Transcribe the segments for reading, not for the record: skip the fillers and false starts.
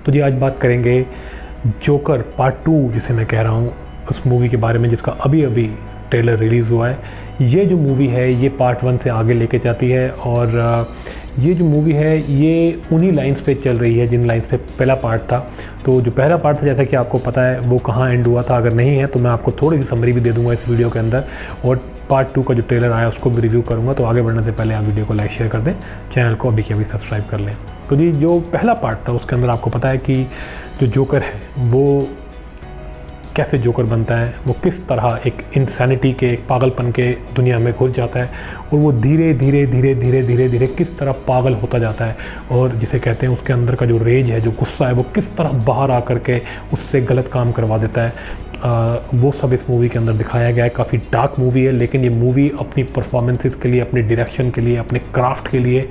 तो जी आज बात करेंगे जोकर पार्ट 2 जिसे मैं कह रहा हूँ, उस मूवी के बारे में जिसका अभी अभी ट्रेलर रिलीज़ हुआ है। ये जो मूवी है ये पार्ट 1 से आगे लेके जाती है और ये जो मूवी है ये उन्हीं लाइंस पे चल रही है जिन लाइंस पे पहला पार्ट था। तो जो पहला पार्ट था जैसा कि आपको पता है वो कहाँ एंड हुआ था, अगर नहीं है तो मैं आपको थोड़ी सी समरी भी दे दूँगा इस वीडियो के अंदर, और पार्ट 2 का जो ट्रेलर आया उसको भी रिव्यू करूँगा। तो आगे बढ़ने से पहले आप वीडियो को लाइक शेयर कर दें, चैनल को अभी के अभी सब्सक्राइब कर लें। तो जी जो पहला पार्ट था उसके अंदर आपको पता है कि जो जोकर है वो कैसे जोकर बनता है, वो किस तरह एक इंसैनिटी के, एक पागलपन के दुनिया में घुस जाता है और वो धीरे धीरे धीरे धीरे धीरे धीरे किस तरह पागल होता जाता है, और जिसे कहते हैं उसके अंदर का जो रेज है, जो गुस्सा है, वो किस तरह बाहर आकर के उससे गलत काम करवा देता है। वो सब इस मूवी के अंदर दिखाया गया है। काफ़ी डार्क मूवी है, लेकिन ये मूवी अपनी परफॉर्मेंसेस के लिए, अपने डायरेक्शन के लिए, अपने क्राफ्ट के लिए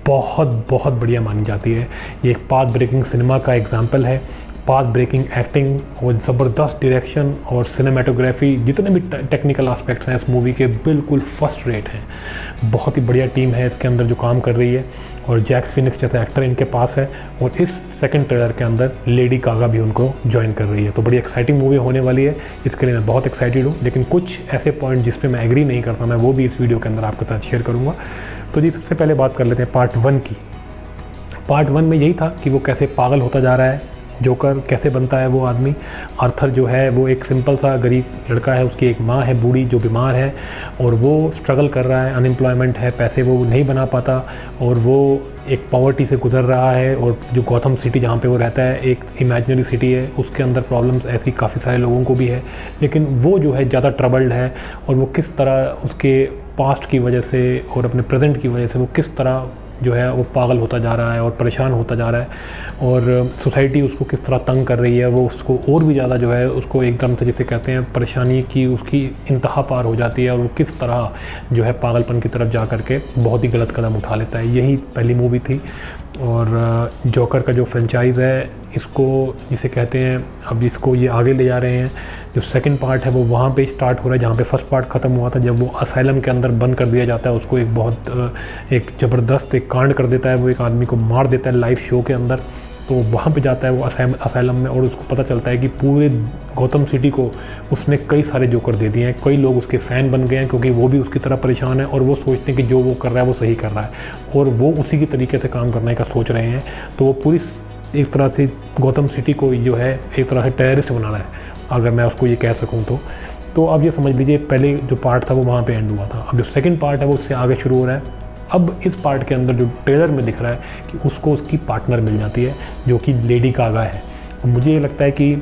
बहुत बहुत बढ़िया मानी जाती है। ये एक पाथ ब्रेकिंग सिनेमा का एग्जाम्पल है। पाथ ब्रेकिंग एक्टिंग और ज़बरदस्त डायरेक्शन और सिनेमाटोग्राफी, जितने भी टेक्निकल एस्पेक्ट्स हैं इस मूवी के बिल्कुल फर्स्ट रेट हैं। बहुत ही बढ़िया टीम है इसके अंदर जो काम कर रही है, और जैक्स फिनिक्स जैसा एक्टर इनके पास है, और इस सेकंड ट्रेलर के अंदर लेडी गागा भी उनको ज्वाइन कर रही है। तो बड़ी एक्साइटिंग मूवी होने वाली है, इसके लिए मैं बहुत एक्साइटेड हूँ। लेकिन कुछ ऐसे पॉइंट जिस पे मैं एग्री नहीं करता, मैं वो भी इस वीडियो के अंदर आपके साथ शेयर करूँगा। तो जी सबसे पहले बात कर लेते हैं पार्ट 1 की। पार्ट 1 में यही था कि वो कैसे पागल होता जा रहा है, जोकर कैसे बनता है वो आदमी। आर्थर जो है वो एक सिंपल सा गरीब लड़का है, उसकी एक माँ है बूढ़ी जो बीमार है, और वो स्ट्रगल कर रहा है, अनएम्प्लॉयमेंट है, पैसे वो नहीं बना पाता, और वो एक पॉवर्टी से गुजर रहा है। और जो गौतम सिटी जहाँ पे वो रहता है एक इमेजिनरी सिटी है, उसके अंदर प्रॉब्लम्स ऐसी काफ़ी सारे लोगों को भी है, लेकिन वो जो है ज़्यादा ट्रबल्ड है, और वो किस तरह उसके पास्ट की वजह से और अपने प्रेजेंट की वजह से वो किस तरह जो है वो पागल होता जा रहा है और परेशान होता जा रहा है, और सोसाइटी उसको किस तरह तंग कर रही है। वो उसको और भी ज़्यादा जो है उसको एकदम से जिसे कहते हैं परेशानी की उसकी इंतहा पार हो जाती है, और वो किस तरह जो है पागलपन की तरफ जा कर के बहुत ही गलत कदम उठा लेता है। यही पहली मूवी थी। और जोकर का जो फ्रेंचाइज़ है इसको जिसे कहते हैं, अब इसको ये आगे ले जा रहे हैं। जो सेकंड पार्ट है वो वहाँ पे स्टार्ट हो रहा है जहाँ पे फर्स्ट पार्ट ख़त्म हुआ था, जब वो असाइलम के अंदर बंद कर दिया जाता है। उसको एक बहुत एक ज़बरदस्त एक कांड कर देता है, वो एक आदमी को मार देता है लाइव शो के अंदर। तो वहाँ पे जाता है वो असाइलम में, और उसको पता चलता है कि पूरे गौतम सिटी को उसने कई सारे जोकर दे दिए हैं। कई लोग उसके फ़ैन बन गए हैं क्योंकि वो भी उसकी तरह परेशान है, और वो सोचते हैं कि जो वो कर रहा है वो सही कर रहा है, और वो उसी की तरीके से काम करने का सोच रहे हैं। तो वो पूरी एक तरह से गौतम सिटी को जो है एक तरह से टेररिस्ट बना रहा है, अगर मैं उसको ये कह सकूँ तो अब ये समझ लीजिए पहले जो पार्ट था वो वहाँ पे एंड हुआ था। अब जो सेकंड पार्ट है वो उससे आगे शुरू हो रहा है। अब इस पार्ट के अंदर जो ट्रेलर में दिख रहा है कि उसको उसकी पार्टनर मिल जाती है जो कि लेडी गागा है। मुझे ये लगता है कि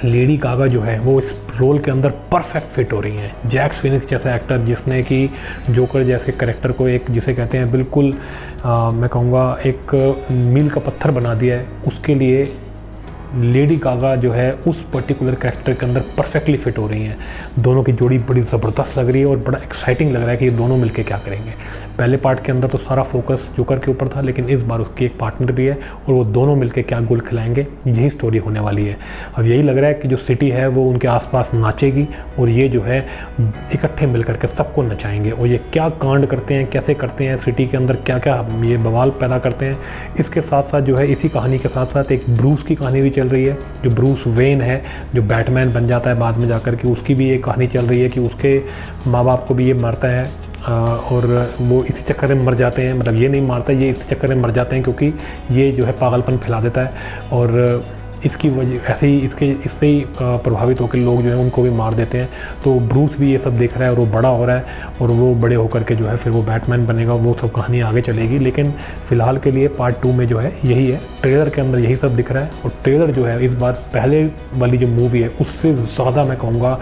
लेडी गागा जो है वो इस रोल के अंदर परफेक्ट फिट हो रही हैं। जैक्स फिनिक्स जैसा एक्टर जिसने कि जोकर जैसे कैरेक्टर को एक जिसे कहते हैं बिल्कुल मैं कहूँगा एक मील का पत्थर बना दिया है, उसके लिए लेडी गागा जो है उस पर्टिकुलर कैरेक्टर के अंदर परफेक्टली फिट हो रही हैं। दोनों की जोड़ी बड़ी ज़बरदस्त लग रही है और बड़ा एक्साइटिंग लग रहा है कि ये दोनों मिलके क्या करेंगे। पहले पार्ट के अंदर तो सारा फोकस जोकर के ऊपर था, लेकिन इस बार उसकी एक पार्टनर भी है, और वो दोनों मिलके क्या गुल खिलाएंगे, यही स्टोरी होने वाली है। अब यही लग रहा है कि जो सिटी है वो उनके आसपास नाचेगी, और ये जो है इकट्ठे मिल करके सबको नचाएंगे। और ये क्या कांड करते हैं, कैसे करते हैं, सिटी के अंदर क्या क्या ये बवाल पैदा करते हैं। इसके साथ साथ जो है इसी कहानी के साथ साथ एक ब्रूस की कहानी भी चल रही है। जो ब्रूस वेन है जो बैटमैन बन जाता है बाद में जाकर के, उसकी भी एक कहानी चल रही है कि उसके माँ बाप को भी ये मारता है, और वो इसी चक्कर में मर जाते हैं। मतलब ये नहीं मारता, ये इसी चक्कर में मर जाते हैं क्योंकि ये जो है पागलपन फैला देता है, और इसकी वजह ऐसे ही इससे ही प्रभावित होकर लोग जो है उनको भी मार देते हैं। तो ब्रूस भी ये सब देख रहा है, और वो बड़ा हो रहा है, और वो बड़े होकर के जो है फिर वो बैटमैन बनेगा। वो सब कहानी आगे चलेगी, लेकिन फ़िलहाल के लिए पार्ट 2 में जो है यही है। ट्रेलर के अंदर यही सब दिख रहा है, और ट्रेलर जो है इस बार पहले वाली जो मूवी है उससे ज़्यादा मैं कहूँगा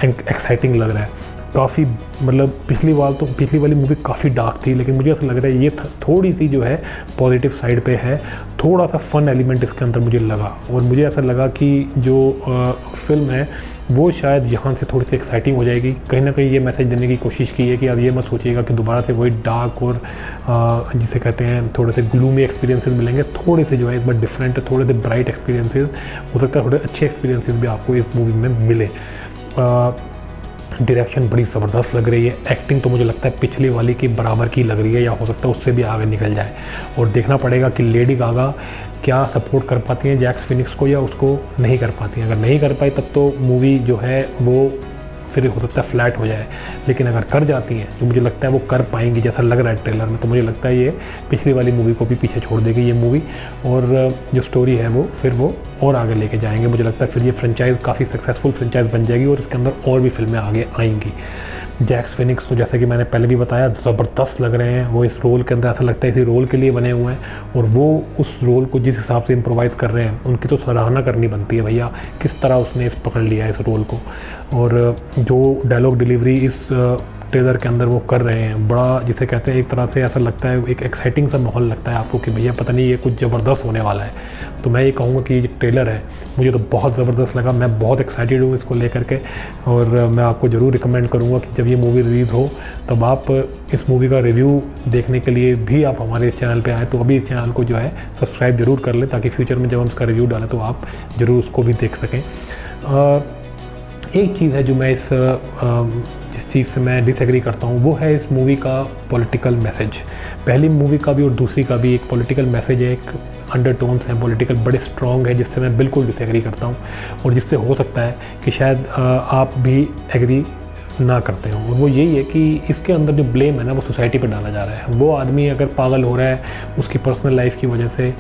एक्साइटिंग लग रहा है। काफ़ी मतलब पिछली वाली मूवी काफ़ी डार्क थी, लेकिन मुझे ऐसा लग रहा है ये थोड़ी सी जो है पॉजिटिव साइड पे है। थोड़ा सा फन एलिमेंट इसके अंदर मुझे लगा, और मुझे ऐसा लगा कि जो फिल्म है वो शायद यहाँ से थोड़ी सी एक्साइटिंग हो जाएगी। कहीं ना कहीं ये मैसेज देने की कोशिश की है कि अब ये मत सोचिएगा कि दोबारा से वही डार्क और जिसे कहते हैं थोड़े से ग्लूमी एक्सपीरियंसेस मिलेंगे। थोड़े से जो है एक बार डिफरेंट है, थोड़े से ब्राइट एक्सपीरियंसेस हो सकता है, थोड़े अच्छे एक्सपीरियंसेस भी आपको इस मूवी में मिले। डायरेक्शन बड़ी ज़बरदस्त लग रही है, एक्टिंग तो मुझे लगता है पिछली वाली की बराबर की लग रही है या हो सकता है उससे भी आगे निकल जाए। और देखना पड़ेगा कि लेडी गागा क्या सपोर्ट कर पाती हैं जैक्स फिनिक्स को या उसको नहीं कर पाती हैं। अगर नहीं कर पाई तब तो मूवी जो है वो फिर हो सकता है फ्लैट हो जाए, लेकिन अगर कर जाती हैं जो मुझे लगता है वो कर पाएंगी जैसा लग रहा है ट्रेलर में, तो मुझे लगता है ये पिछली वाली मूवी को भी पीछे छोड़ देगी ये मूवी, और जो स्टोरी है वो फिर वो और आगे लेके जाएंगे। मुझे लगता है फिर ये फ्रेंचाइज काफ़ी सक्सेसफुल फ्रेंचाइज बन जाएगी और इसके अंदर और भी फिल्में आगे आएंगी। जैक्स फिनिक्स तो जैसे कि मैंने पहले भी बताया ज़बरदस्त लग रहे हैं, वो इस रोल के अंदर ऐसा लगता है इसी रोल के लिए बने हुए हैं, और वो उस रोल को जिस हिसाब से इम्प्रोवाइज़ कर रहे हैं उनकी तो सराहना करनी बनती है भैया, किस तरह उसने इस पकड़ लिया इस रोल को। और जो डायलॉग डिलीवरी इस ट्रेलर के अंदर वो कर रहे हैं, बड़ा जिसे कहते हैं एक तरह से ऐसा लगता है, एक एक्साइटिंग सा माहौल लगता है आपको कि भैया पता नहीं ये कुछ ज़बरदस्त होने वाला है। तो मैं ये कहूँगा कि ये ट्रेलर है मुझे तो बहुत ज़बरदस्त लगा, मैं बहुत एक्साइटेड हूँ इसको लेकर के, और मैं आपको ज़रूर रिकमेंड करूँगा कि जब ये मूवी रिलीज़ हो तब आप इस मूवी का रिव्यू देखने के लिए भी आप हमारे इस चैनल पे आए, तो अभी इस चैनल को जो है सब्सक्राइब ज़रूर कर लें ताकि फ्यूचर में जब हम इसका रिव्यू डालें तो आप ज़रूर उसको भी देख सकें। एक चीज़ है जो मैं जिस चीज़ से मैं डिसएग्री करता हूँ वो है इस मूवी का पॉलिटिकल मैसेज। पहली मूवी का भी और दूसरी का भी एक पॉलिटिकल मैसेज है, एक अंडरटोन्स हैं पॉलिटिकल बड़े स्ट्रॉन्ग है, जिससे मैं बिल्कुल डिसएग्री करता हूँ और जिससे हो सकता है कि शायद आप भी एग्री ना करते हों। और वो यही है कि इसके अंदर जो ब्लेम है ना वो सोसाइटी पे डाला जा रहा है। वो आदमी अगर पागल हो रहा है उसकी पर्सनल लाइफ की वजह से,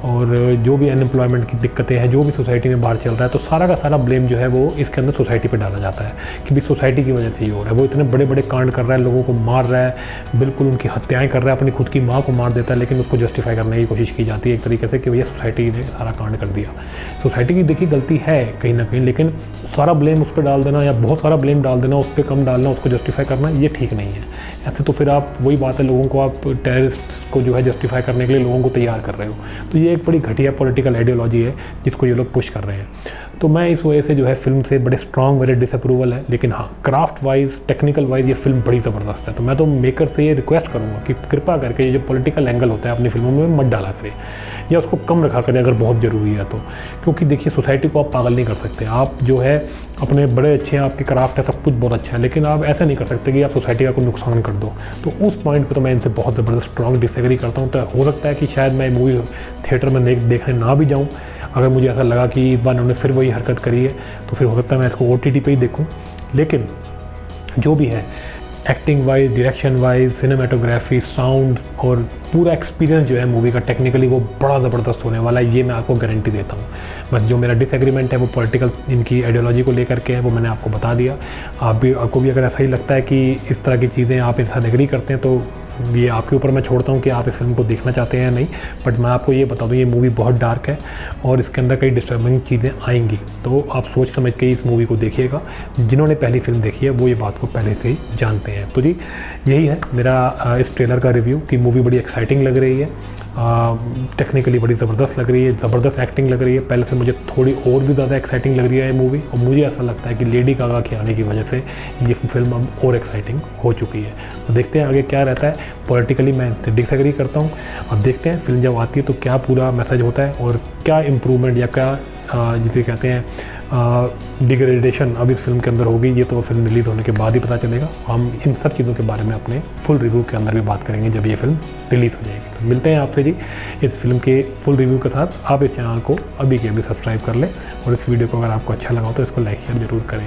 और जो भी अनएम्प्लॉयमेंट की दिक्कतें हैं जो भी सोसाइटी में बाहर चल रहा है, तो सारा का सारा ब्लेम जो है वो इसके अंदर सोसाइटी पे डाला जाता है कि भी सोसाइटी की वजह से ही हो रहा है। वो इतने बड़े बड़े कांड कर रहा है, लोगों को मार रहा है, बिल्कुल उनकी हत्याएँ कर रहा है, अपनी खुद की माँ को मार देता है, लेकिन उसको जस्टिफाई करने की कोशिश की जाती है एक तरीके से कि भैया सोसाइटी ने सारा कांड कर दिया। सोसाइटी की देखिए गलती है कहीं ना कहीं, लेकिन सारा ब्लेम उस पर डाल देना या बहुत सारा ब्लेम डाल देना, उस पर कम डालना, उसको जस्टिफाई करना, ये ठीक नहीं है। ऐसे तो फिर आप वही बात है, लोगों को आप टेररिस्ट को जो है जस्टिफाई करने के लिए लोगों को तैयार कर रहे हो, तो ये एक बड़ी घटिया पॉलिटिकल आइडियोलॉजी है जिसको ये लोग पुश कर रहे हैं। तो मैं इस वजह से जो है फिल्म से बड़े स्ट्रॉन्ग मेरे डिसअप्रूवल है, लेकिन हाँ क्राफ्ट वाइज टेक्निकल वाइज ये फिल्म बड़ी ज़बरदस्त है। तो मैं तो मेकर से ये रिक्वेस्ट करूँगा कि कृपा करके ये जो पॉलिटिकल एंगल होता है अपनी फिल्मों में मत डाला करें या उसको कम रखा करें अगर बहुत ज़रूरी है तो, क्योंकि देखिए सोसाइटी को आप पागल नहीं कर सकते। आप जो है अपने बड़े अच्छे हैं, आपके क्राफ्ट है, सब कुछ बहुत अच्छा है, लेकिन आप ऐसा नहीं कर सकते कि आप सोसाइटी का कोई नुकसान कर दो। तो उस पॉइंट पे तो मैं इनसे बहुत ज़बरदस्त स्ट्रॉन्ग डिसएग्री करता हूँ। तो हो सकता है कि शायद मैं मूवी थिएटर में देखने ना भी जाऊँ, अगर मुझे ऐसा लगा कि इस बार उन्होंने फिर वही हरकत करी है तो फिर हो सकता है मैं इसको OTT पे ही देखूँ। लेकिन जो भी है acting wise, direction wise, cinematography, sound और पूरा एक्सपीरियंस जो है मूवी का टेक्निकली वो बड़ा ज़बरदस्त होने वाला है, ये मैं आपको गारंटी देता हूँ। बस जो मेरा डिसएग्रीमेंट है वो पॉलिटिकल इनकी आइडियोलॉजी को लेकर के है, वो मैंने आपको बता दिया। आपको भी अगर ऐसा ही लगता है कि इस तरह की चीज़ें आप इनसे एग्री करते हैं तो ये आपके ऊपर मैं छोड़ता हूँ कि आप इस फिल्म को देखना चाहते हैं या नहीं। बट मैं आपको ये बता दूँ ये मूवी बहुत डार्क है और इसके अंदर कई डिस्टर्बिंग चीज़ें आएंगी, तो आप सोच समझ के इस मूवी को देखिएगा। जिन्होंने पहली फिल्म देखी है वो ये बात को पहले से ही जानते हैं। तो जी यही है मेरा इस ट्रेलर का रिव्यू कि मूवी बड़ी एक्साइटिंग लग रही है, टेक्निकली बड़ी ज़बरदस्त लग रही है, ज़बरदस्त एक्टिंग लग रही है। पहले से मुझे थोड़ी और भी ज़्यादा एक्साइटिंग लग रही है ये मूवी, और मुझे ऐसा लगता है कि लेडी गागा के आने की वजह से ये फिल्म अब और एक्साइटिंग हो चुकी है। तो देखते हैं आगे क्या रहता है। पॉलिटिकली मैं इनसे डिसएग्री करता हूँ, अब देखते हैं फिल्म जब आती है तो क्या पूरा मैसेज होता है और क्या इम्प्रूवमेंट या क्या जिसे कहते हैं डिग्रेडेशन अब इस फिल्म के अंदर होगी, ये तो फिल्म रिलीज़ होने के बाद ही पता चलेगा। हम इन सब चीज़ों के बारे में अपने फुल रिव्यू के अंदर भी बात करेंगे जब ये फिल्म रिलीज़ हो जाएगी। तो मिलते हैं आपसे जी इस फिल्म के फुल रिव्यू के साथ। आप इस चैनल को अभी के अभी सब्सक्राइब कर लें और इस वीडियो को अगर आपको अच्छा लगा हो तो इसको लाइक शेयर ज़रूर करें।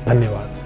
धन्यवाद।